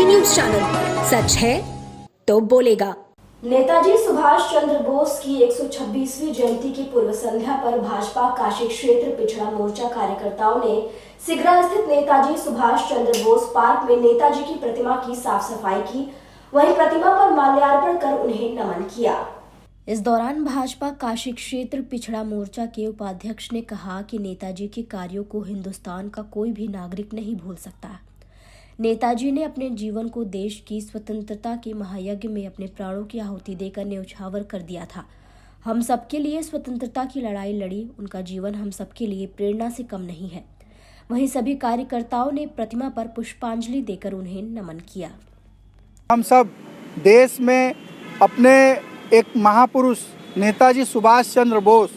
Netaji news channel, सच है तो बोलेगा। नेताजी सुभाष चंद्र बोस की 126वीं जयंती की पूर्व संध्या पर भाजपा काशी क्षेत्र पिछड़ा मोर्चा कार्यकर्ताओं ने सिगरा स्थित नेताजी सुभाष चंद्र बोस पार्क में नेताजी की प्रतिमा की साफ सफाई की, वहीं प्रतिमा पर माल्यार्पण कर उन्हें नमन किया। इस दौरान भाजपा काशी क्षेत्र पिछड़ा मोर्चा के उपाध्यक्ष ने कहा कि नेताजी के कार्यों को हिंदुस्तान का कोई भी नागरिक नहीं भूल सकता। नेताजी ने अपने जीवन को देश की स्वतंत्रता के महायज्ञ में अपने प्राणों की आहुति देकर न्यौछावर कर दिया था। हम सबके लिए स्वतंत्रता की लड़ाई लड़ी, उनका जीवन हम सबके लिए प्रेरणा से कम नहीं है। वहीं सभी कार्यकर्ताओं ने प्रतिमा पर पुष्पांजलि देकर उन्हें नमन किया। हम सब देश में अपने एक महापुरुष नेताजी सुभाष चंद्र बोस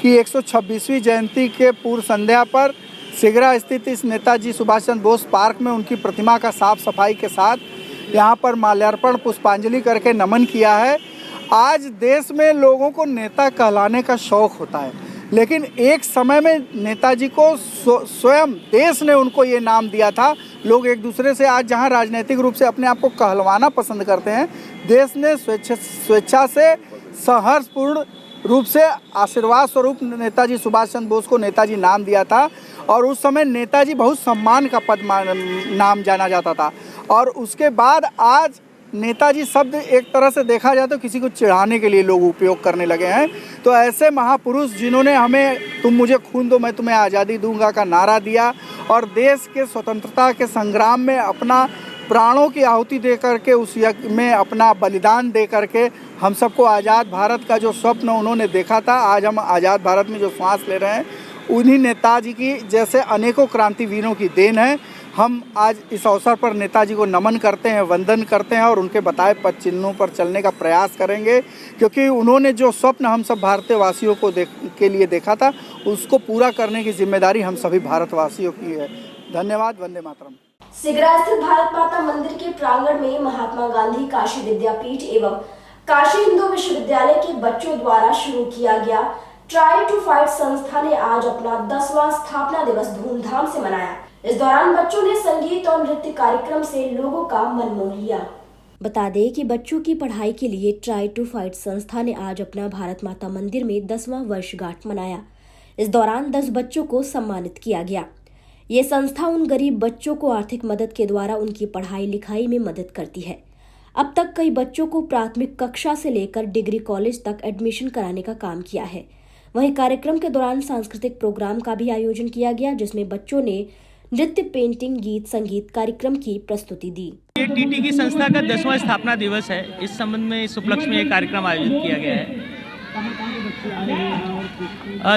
की 126वीं जयंती के पूर्व संध्या पर सिगरा स्थित इस नेताजी सुभाष चंद्र बोस पार्क में उनकी प्रतिमा का साफ सफाई के साथ यहाँ पर माल्यार्पण पुष्पांजलि करके नमन किया है। आज देश में लोगों को नेता कहलाने का शौक होता है, लेकिन एक समय में नेताजी को स्वयं देश ने उनको ये नाम दिया था। लोग एक दूसरे से आज जहाँ राजनीतिक रूप से अपने आप को कहलवाना पसंद करते हैं, देश ने स्वेच्छा से सहर्षपूर्ण रूप से आशीर्वाद स्वरूप नेताजी सुभाष चंद्र बोस को नेताजी नाम दिया था। और उस समय नेताजी बहुत सम्मान का पद नाम जाना जाता था। और उसके बाद आज नेताजी शब्द एक तरह से देखा जाए तो किसी को चिढ़ाने के लिए लोग उपयोग करने लगे हैं। तो ऐसे महापुरुष जिन्होंने हमें तुम मुझे खून दो मैं तुम्हें आज़ादी दूंगा का नारा दिया और देश के स्वतंत्रता के संग्राम में अपना प्राणों की आहुति दे करके उस यज्ञ में अपना बलिदान दे करके हम सबको आज़ाद भारत का जो स्वप्न उन्होंने देखा था, आज हम आज़ाद भारत में जो सांस ले रहे हैं, उन्हीं नेताजी की जैसे अनेकों क्रांतिवीरों की देन है। हम आज इस अवसर पर नेताजी को नमन करते हैं, वंदन करते हैं और उनके बताए पद चिन्हों पर चलने का प्रयास करेंगे, क्योंकि उन्होंने जो स्वप्न हम सब भारतीय वासियों को के लिए देखा था, उसको पूरा करने की जिम्मेदारी हम सभी भारतवासियों की है। धन्यवाद। वंदे मातरम। सिगरा स्थित भारत माता मंदिर के प्रांगण में महात्मा गांधी काशी विद्यापीठ एवं काशी हिंदू विश्वविद्यालय के बच्चों द्वारा शुरू किया गया ट्राई टू फाइट संस्था ने आज अपना 10वां स्थापना दिवस धूमधाम से मनाया। इस दौरान बच्चों ने संगीत और नृत्य कार्यक्रम से लोगों का मन मोह लिया। बता दें कि बच्चों की पढ़ाई के लिए ट्राई टू फाइट संस्था ने आज अपना भारत माता मंदिर में 10वां वर्षगांठ मनाया। इस दौरान 10 बच्चों को सम्मानित किया गया। ये संस्था उन गरीब बच्चों को आर्थिक मदद के द्वारा उनकी पढ़ाई लिखाई में मदद करती है। अब तक कई बच्चों को प्राथमिक कक्षा से लेकर डिग्री कॉलेज तक एडमिशन कराने का काम किया है। वहीं कार्यक्रम के दौरान सांस्कृतिक प्रोग्राम का भी आयोजन किया गया, जिसमें बच्चों ने नृत्य, पेंटिंग, गीत, संगीत कार्यक्रम की प्रस्तुति दी। ये टीटी की संस्था का 10वां स्थापना दिवस है। इस संबंध में इस उपलक्ष्य में एक कार्यक्रम आयोजित किया गया है।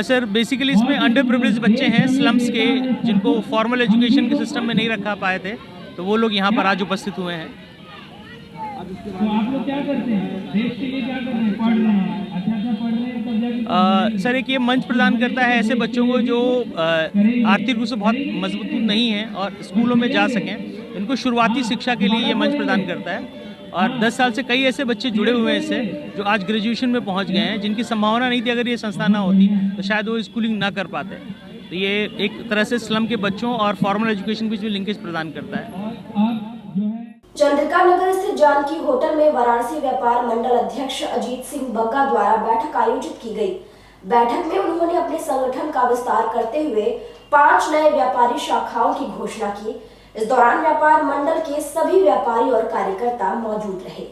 सर बेसिकली इसमें अंडर प्रिविलेज बच्चे हैं स्लम्स के, जिनको फॉर्मल एजुकेशन के सिस्टम में नहीं रखा पाए थे, तो वो लोग यहाँ पर आज उपस्थित हुए हैं। तो आप लोग क्या करते हैं? देश के लिए क्या कर रहे हैं? पढ़ रहे हैं, अच्छा पढ़ रहे हैं, तब जाके सर एक ये मंच प्रदान करता है ऐसे बच्चों को जो आर्थिक रूप से बहुत मजबूत नहीं हैं और स्कूलों में जा सकें। इनको शुरुआती शिक्षा के लिए ये मंच प्रदान करता है। और 10 साल से कई ऐसे बच्चे जुड़े हुए हैं इससे, जो आज ग्रेजुएशन में पहुंच गए हैं, जिनकी संभावना नहीं थी अगर ये संस्था ना होती तो शायद वो स्कूलिंग ना कर पाते। तो ये एक तरह से स्लम के बच्चों और फॉर्मल एजुकेशन के बीच में लिंकेज प्रदान करता है। चंद्रिका नगर स्थित जानकी होटल में वाराणसी व्यापार मंडल अध्यक्ष अजीत सिंह बग्गा द्वारा बैठक आयोजित की गई। बैठक में उन्होंने अपने संगठन का विस्तार करते हुए 5 नए व्यापारी शाखाओं की घोषणा की। इस दौरान व्यापार मंडल के सभी व्यापारी और कार्यकर्ता मौजूद रहे।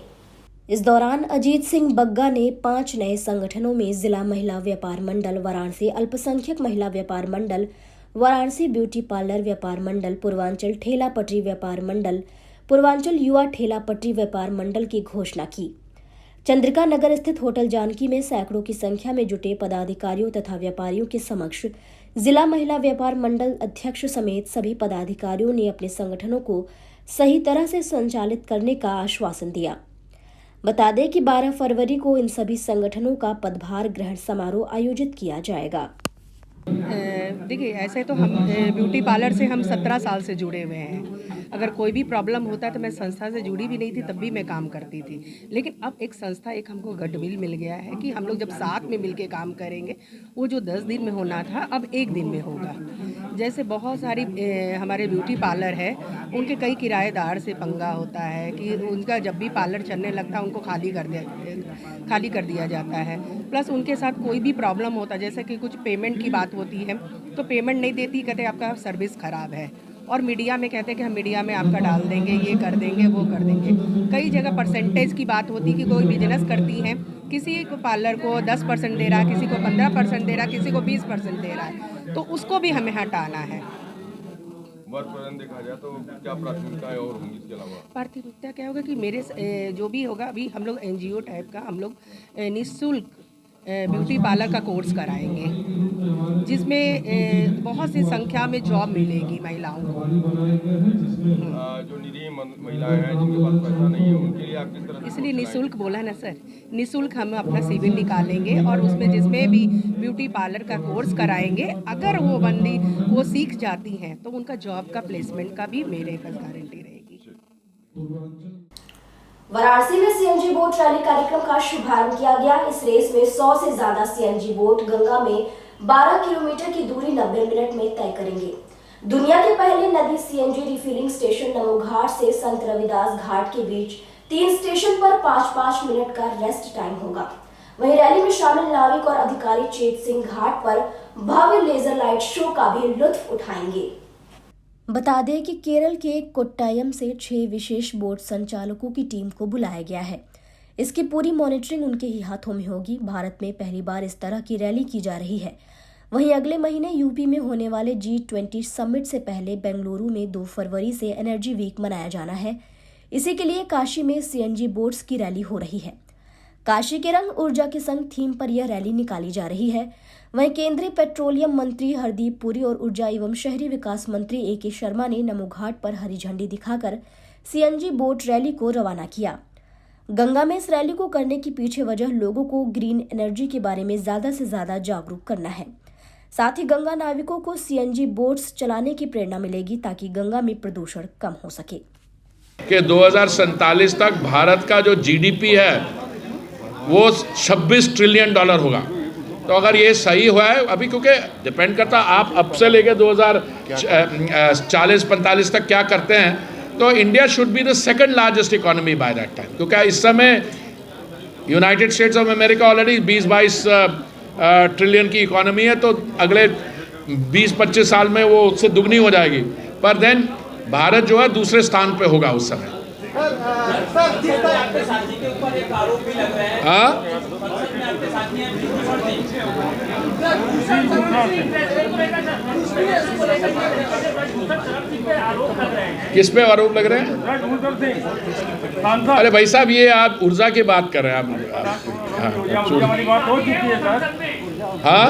इस दौरान अजीत सिंह बग्गा ने 5 नए संगठनों में जिला महिला व्यापार मंडल वाराणसी, अल्पसंख्यक महिला व्यापार मंडल वाराणसी, ब्यूटी पार्लर व्यापार मंडल पूर्वांचल, ठेला पटरी व्यापार मंडल पूर्वांचल, युवा ठेला पटरी व्यापार मंडल की घोषणा की। चंद्रिका नगर स्थित होटल जानकी में सैकड़ों की संख्या में जुटे पदाधिकारियों तथा व्यापारियों के समक्ष जिला महिला व्यापार मंडल अध्यक्ष समेत सभी पदाधिकारियों ने अपने संगठनों को सही तरह से संचालित करने का आश्वासन दिया। बता दें कि 12 फरवरी को इन सभी संगठनों का पदभार ग्रहण समारोह आयोजित किया जाएगा। देखिए ऐसे तो हम ब्यूटी पार्लर से हम 17 साल से जुड़े हुए हैं। अगर कोई भी प्रॉब्लम होता तो मैं संस्था से जुड़ी भी नहीं थी, तब भी मैं काम करती थी। लेकिन अब एक संस्था, एक हमको गडविल मिल गया है कि हम लोग जब साथ में मिलके काम करेंगे, वो जो 10 दिन में होना था अब 1 दिन में होगा। जैसे बहुत सारी हमारे ब्यूटी पार्लर है, उनके कई किराएदार से पंगा होता है कि उनका जब भी पार्लर चलने लगता है उनको खाली कर दिया जाता है। प्लस उनके साथ कोई भी प्रॉब्लम होता है, जैसे कि कुछ पेमेंट की बात होती है तो पेमेंट नहीं देती, कहते आपका सर्विस ख़राब है, और मीडिया में कहते हैं कि हम मीडिया में आपका डाल देंगे, ये कर देंगे, वो कर देंगे। कई जगह परसेंटेज की बात होती है कि कोई बिजनेस करती हैं, किसी को पार्लर को 10% दे रहा है, किसी को 15% दे रहा है, किसी को 20% दे रहा है, तो उसको भी हमें हटाना है। वर्क प्रदान देखा जाए तो क्या प्राथमिकताएं और होंगी इसके अलावा? प्राथमिकता क्या होगा कि मेरे जो भी होगा, अभी हम लोग एनजीओ टाइप का हम लोग निःशुल्क ब्यूटी पार्लर का कोर्स कराएंगे, जिसमें बहुत सी संख्या में जॉब मिलेगी महिलाओं को। जो निरीह महिलाएं हैं जिनके पास पैसा नहीं है, उनके लिए आप किस तरह से इसलिए निःशुल्क बोला ना सर, निःशुल्क हम अपना शिविर निकालेंगे और उसमें जिसमें भी ब्यूटी पार्लर का कोर्स कराएंगे, अगर वो बंदी वो सीख जाती हैं तो उनका जॉब का प्लेसमेंट का भी मेरे पास गारंटी रहेगी। वाराणसी में सीएनजी बोट रैली कार्यक्रम का शुभारंभ किया गया। इस रेस में 100 से ज्यादा सीएनजी बोट गंगा में 12 किलोमीटर की दूरी 90 मिनट में तय करेंगे। दुनिया के पहले नदी CNG refilling station Namo Ghat से संत रविदास घाट के बीच 3 स्टेशन पर 5-5 मिनट का रेस्ट टाइम होगा। वहीं रैली में शामिल नाविक और अधिकारी चेत सिंह घाट पर भव्य लेजर लाइट शो का भी लुत्फ उठाएंगे। बता दें कि केरल के कोट्टायम से 6 विशेष बोट संचालकों की टीम को बुलाया गया है। इसकी पूरी मॉनिटरिंग उनके ही हाथों में होगी। भारत में पहली बार इस तरह की रैली की जा रही है। वहीं अगले महीने यूपी में होने वाले G20 समिट से पहले बेंगलुरु में 2 फरवरी से एनर्जी वीक मनाया जाना है। इसी के लिए काशी में सीएनजी बोट्स की रैली हो रही है। काशी के रंग ऊर्जा के संग थीम पर यह रैली निकाली जा रही है। वहीं केंद्रीय पेट्रोलियम मंत्री हरदीप पुरी और ऊर्जा एवं शहरी विकास मंत्री AK शर्मा ने नमो घाट पर हरी झंडी दिखाकर सीएनजी बोट रैली को रवाना किया। गंगा में इस रैली को करने की पीछे वजह लोगों को ग्रीन एनर्जी के बारे में ज्यादा से ज्यादा जागरूक करना है। साथ ही गंगा नाविकों को सीएनजी बोट्स चलाने की प्रेरणा मिलेगी ताकि गंगा में प्रदूषण कम हो सके। कि 2047 तक भारत का जो GDP है वो $26 ट्रिलियन होगा। तो अगर ये सही हुआ है अभी, क्योंकि डिपेंड करता आप अब से लेके 2040-45 तक क्या करते हैं, तो India should be the second largest economy by that time, क्योंकि इस समय United states of America already 20-22 trillion की इकोनॉमी है, तो अगले 20-25 साल में वो उससे दुगनी हो जाएगी। पर देन भारत जो है दूसरे स्थान पे होगा उस समय। किस पे आरोप लग रहे हैं? अरे भाई साहब, ये आप ऊर्जा की बात कर रहे हैं। हमारी बात हो चुकी है सर। हाँ,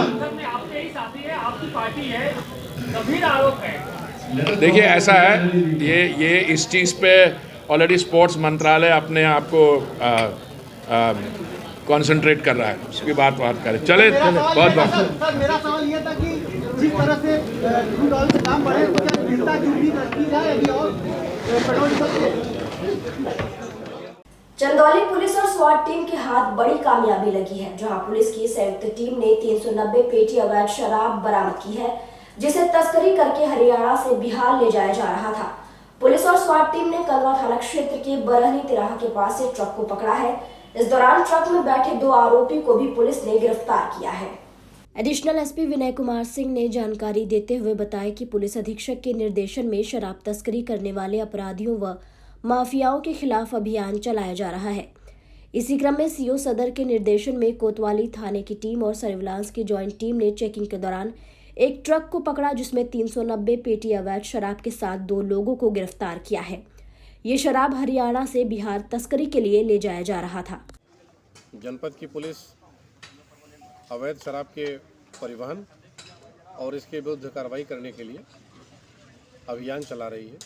आपकी पार्टी है, गंभीर आरोप है। देखिए ऐसा है, ये इस चीज़ पे ऑलरेडी स्पोर्ट्स मंत्रालय अपने आप को कंसंट्रेट कर रहा है, उसकी बात करें। चले बहुत बहुत। सर मेरा सवाल ये था कि जिस तरह से क्रूड ऑयल के दाम बढ़े, तो क्या चिंता की जाए अभी और पेट्रोल डीजल के? चंदौली पुलिस और स्वाट टीम के हाथ बड़ी कामयाबी लगी है, जहां पुलिस की संयुक्त टीम ने 390 पेटी अवैध शराब बरामद की है, जिसे तस्करी करके हरियाणा से बिहार ले जाया जा रहा था। पुलिस और स्वाट टीम ने कलवा थाना क्षेत्र के बरहनी तिराहा के पास से ट्रक को पकड़ा है। इस दौरान ट्रक में बैठे 2 आरोपी को भी पुलिस ने गिरफ्तार किया है। एडिशनल SP विनय कुमार सिंह ने जानकारी देते हुए बताया कि पुलिस अधीक्षक के निर्देशन में शराब तस्करी करने वाले अपराधियों व माफियाओं के खिलाफ अभियान चलाया जा रहा है। इसी क्रम में CO सदर के निर्देशन में कोतवाली थाने की टीम और सर्विलांस की ज्वाइंट टीम ने चेकिंग के दौरान एक ट्रक को पकड़ा, जिसमें 390 पेटी अवैध शराब के साथ 2 लोगों को गिरफ्तार किया है। ये शराब हरियाणा से बिहार तस्करी के लिए ले जाया जा रहा था। जनपद की पुलिस अवैध शराब के परिवहन और इसके विरुद्ध कार्रवाई करने के लिए अभियान चला रही है।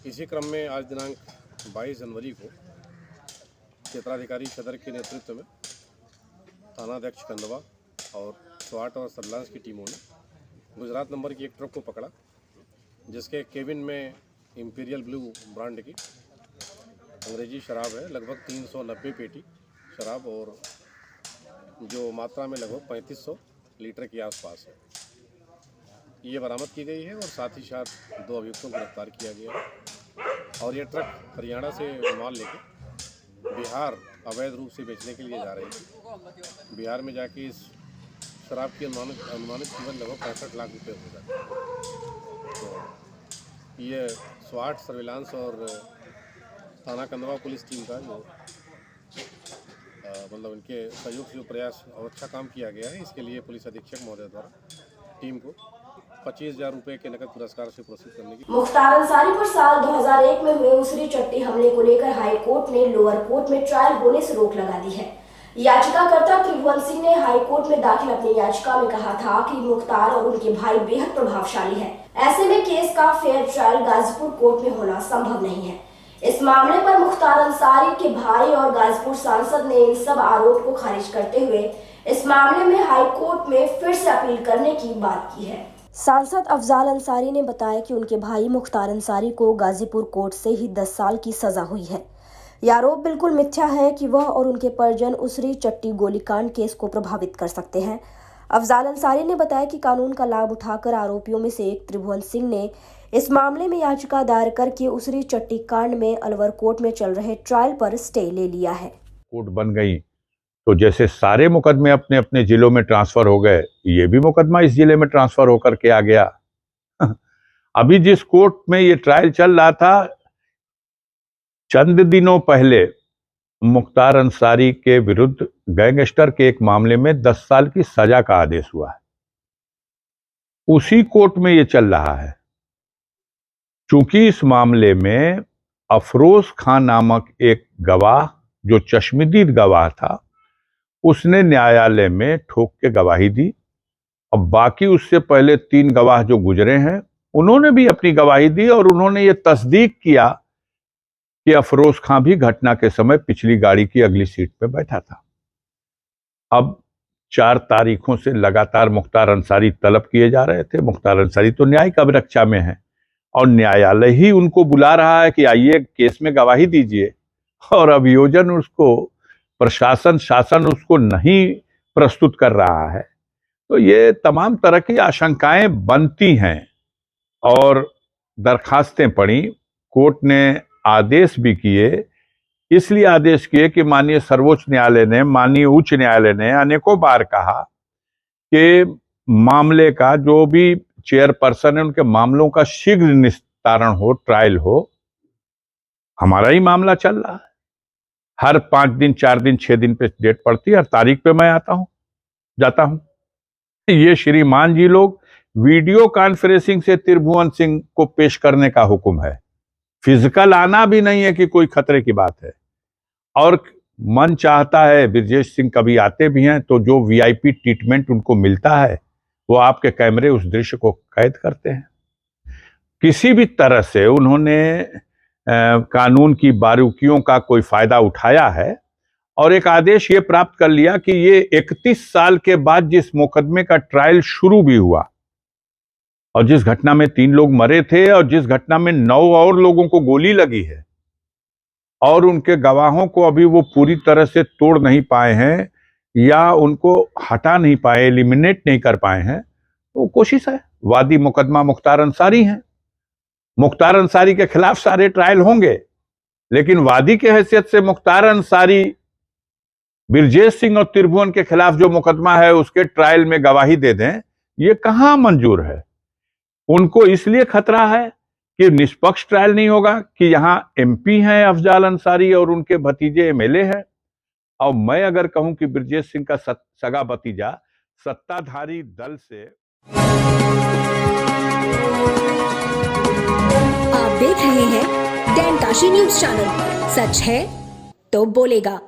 इसी क्रम में आज दिनांक 22 जनवरी को क्षेत्राधिकारी सदर के नेतृत्व में थानाध्यक्ष कंदवा और स्वाट और सर्विलांस की टीमों ने गुजरात नंबर की एक ट्रक को पकड़ा, जिसके केबिन में इंपीरियल ब्लू ब्रांड की अंग्रेजी शराब है, लगभग 390 पेटी शराब, और जो मात्रा में लगभग 3500 लीटर के आसपास है, ये बरामद की गई है। और साथ ही साथ 2 अभियुक्तों को गिरफ्तार किया गया है। और ये ट्रक हरियाणा से माल लेके बिहार अवैध रूप से बेचने के लिए जा रही थी। बिहार में जाके इस शराब की अनुमानित कीमत लगभग 65 लाख रुपये हो जाती है। तो ये स्वाट सर्विलांस और थाना कंदवा पुलिस टीम का जो मतलब उनके सहयोग से जो प्रयास और अच्छा काम किया गया है, इसके लिए पुलिस अधीक्षक महोदय द्वारा टीम को 25,000 रुपये के नकद पुरस्कार से पुरस्कृत करने की। मुख्तार अंसारी पर साल 2001 में हुए उसरी चट्टी हमले को लेकर हाई कोर्ट ने लोअर कोर्ट में ट्रायल होने से रोक लगा दी है। याचिकाकर्ता त्रिभुवन सिंह ने हाई कोर्ट में दाखिल अपनी याचिका में कहा था कि मुख्तार और उनके भाई बेहद प्रभावशाली हैं। ऐसे में केस का फेयर ट्रायल गाजीपुर कोर्ट में होना संभव नहीं है। इस मामले पर मुख्तार अंसारी के भाई और गाजीपुर सांसद ने इन सब आरोप को खारिज करते हुए इस मामले में हाई कोर्ट में फिर से अपील करने की बात की है। सांसद अफजाल अंसारी ने बताया कि उनके भाई मुख्तार अंसारी को गाजीपुर कोर्ट से ही 10 साल की सजा हुई है। यह आरोप बिल्कुल मिथ्या है कि वह और उनके परिजन उसरी चट्टी गोलीकांड केस को प्रभावित कर सकते हैं। अफजाल अंसारी ने बताया कि कानून का लाभ उठाकर आरोपियों में से एक त्रिभुवन सिंह ने इस मामले में याचिका दायर करके उसरी चट्टी कांड में अलवर कोर्ट में चल रहे ट्रायल पर स्टे ले लिया है। कोर्ट बन गई तो जैसे सारे मुकदमे अपने अपने जिलों में ट्रांसफर हो गए, ये भी मुकदमा इस जिले में ट्रांसफर होकर के आ गया। अभी जिस कोर्ट में ये ट्रायल चल रहा था, चंद दिनों पहले मुख्तार अंसारी के विरुद्ध गैंगस्टर के एक मामले में 10 साल की सजा का आदेश हुआ है। उसी कोर्ट में ये चल रहा है। चूंकि इस मामले में अफरोज खान नामक एक गवाह, जो चश्मदीद गवाह था, उसने न्यायालय में ठोक के गवाही दी। अब बाकी उससे पहले 3 गवाह जो गुजरे हैं, उन्होंने भी अपनी गवाही दी और उन्होंने ये तस्दीक किया कि अफरोज खान भी घटना के समय पिछली गाड़ी की अगली सीट पे बैठा था। अब 4 तारीखों से लगातार मुख्तार अंसारी तलब किए जा रहे थे। मुख्तार अंसारी तो न्यायिक अभिरक्षा में है और न्यायालय ही उनको बुला रहा है कि आइए केस में गवाही दीजिए, और अभियोजन उसको, प्रशासन, शासन उसको नहीं प्रस्तुत कर रहा है। तो ये तमाम तरह की आशंकाएं बनती हैं और दरखास्तें पड़ी। कोर्ट ने आदेश भी किए, इसलिए आदेश किए कि माननीय सर्वोच्च न्यायालय ने, माननीय उच्च न्यायालय ने अनेकों बार कहा कि मामले का जो भी चेयरपर्सन है, उनके मामलों का शीघ्र निस्तारण हो, ट्रायल हो। हमारा ही मामला चल रहा है, हर 5 दिन, 4 दिन, 6 दिन पे डेट पड़ती है, हर तारीख पे मैं जाता हूं। ये श्रीमान जी लोग वीडियो कॉन्फ्रेंसिंग से त्रिभुवन सिंह को पेश करने का हुक्म है। फिजिकल आना भी नहीं है कि कोई खतरे की बात है। और मन चाहता है, ब्रजेश सिंह कभी आते भी हैं तो जो वीआईपी ट्रीटमेंट उनको मिलता है, वो आपके कैमरे उस दृश्य को कैद करते हैं। किसी भी तरह से उन्होंने कानून की बारीकियों का कोई फायदा उठाया है और एक आदेश ये प्राप्त कर लिया कि ये 31 साल के बाद जिस मुकदमे का ट्रायल शुरू भी हुआ और जिस घटना में 3 लोग मरे थे और जिस घटना में 9 और लोगों को गोली लगी है और उनके गवाहों को अभी वो पूरी तरह से तोड़ नहीं पाए हैं या उनको हटा नहीं पाए, एलिमिनेट नहीं कर पाए हैं, तो कोशिश है। वादी मुकदमा मुख्तार अंसारी हैं। मुख्तार अंसारी के खिलाफ सारे ट्रायल होंगे, लेकिन वादी के हैसियत से मुख्तार अंसारी ब्रजेश सिंह और त्रिभुवन के खिलाफ जो मुकदमा है उसके ट्रायल में गवाही दे दें, ये कहां मंजूर है। उनको इसलिए खतरा है कि निष्पक्ष ट्रायल नहीं होगा कि यहां एमपी हैं अफजाल अंसारी और उनके भतीजे एमएलए हैं। और मैं अगर कहूं कि ब्रजेश सिंह का सगा भतीजा सत्ताधारी दल से। आप देख रहे हैं डैन काशी न्यूज चैनल। सच है तो बोलेगा।